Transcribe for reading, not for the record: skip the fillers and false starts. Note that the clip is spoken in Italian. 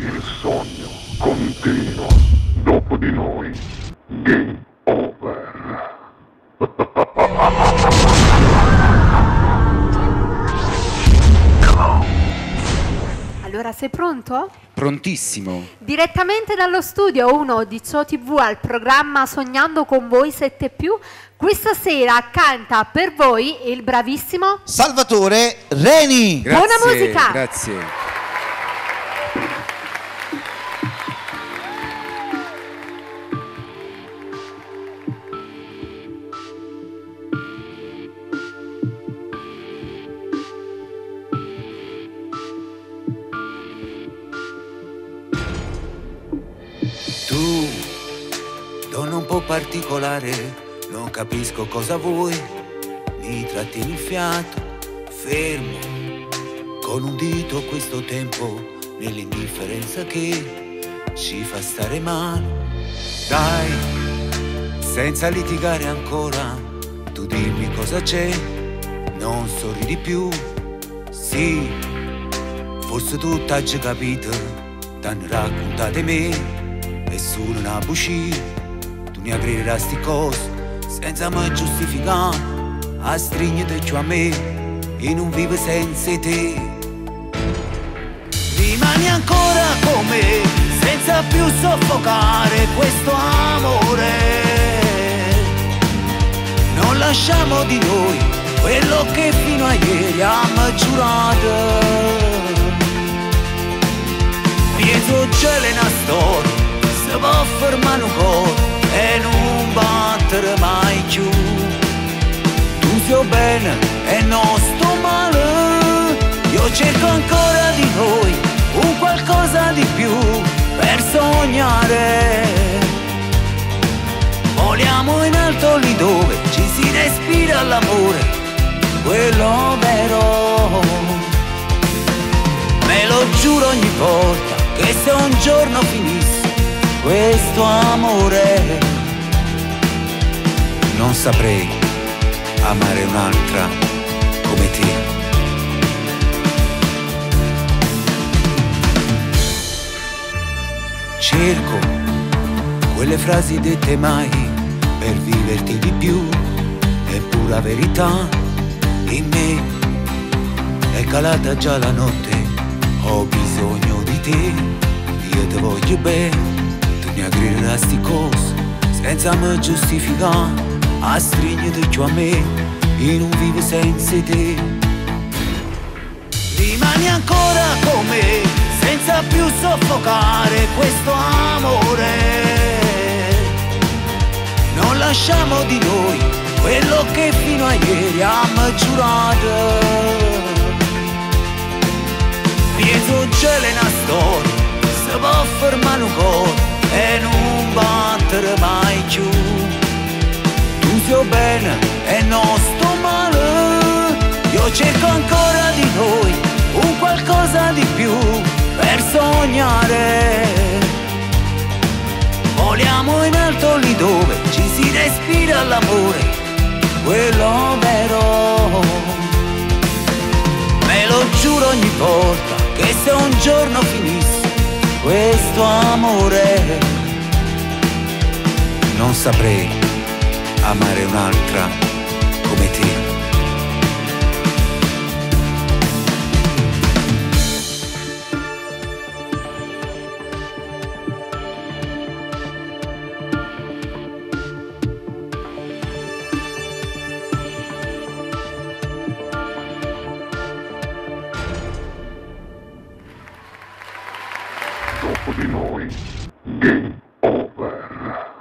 Il sogno continua. Dopo di noi, game over. Allora, sei pronto? Prontissimo. Direttamente dallo studio 1 di Ciò TV al programma Sognando con voi 7+, questa sera canta per voi il bravissimo Salvatore Reni. Buona musica. Grazie. Tu, donna un po' particolare, non capisco cosa vuoi, mi trattieni il fiato, fermo, con un dito questo tempo, nell'indifferenza che ci fa stare male. Dai, senza litigare ancora, tu dimmi cosa c'è, non sorridi più, sì, forse tu t'hai già capito, t'hanno raccontato me. Nessuno n'ha bucì, tu ne aggrederà sti cose, senza mai giustificare, a stringere più a me, e non vivo senza te. Rimani ancora con me, senza più soffocare questo amore. Non lasciamo di noi quello che fino a ieri abbiamo giurato. Dietro c'è una storia, si può fermare un po' e non battere mai più. Tu sei bene e non sto male, io cerco ancora di noi un qualcosa di più per sognare. Voliamo in alto lì dove ci si respira l'amore, quello vero. Me lo giuro ogni volta che se un giorno finisse questo amore, non saprei amare un'altra come te. Cerco quelle frasi dette mai per viverti di più, è pura verità in me, è calata già la notte, ho bisogno di te, io ti voglio bene. Mi aggredirà sti cose senza me giustificare, a stringere più a me e non vivo senza te. Rimani ancora con me, senza più soffocare questo amore. Non lasciamo di noi quello che fino a ieri abbiamo giurato. Dietro c'è una storia, si può fermare un po' e non battere mai più. Tu sei bene e non sto male, io cerco ancora di noi un qualcosa di più per sognare. Voliamo in alto lì dove ci si respira l'amore, quello vero. Me lo giuro ogni volta che se un giorno finisse questo amore, non saprei amare un'altra come te. Dopo di noi, game over.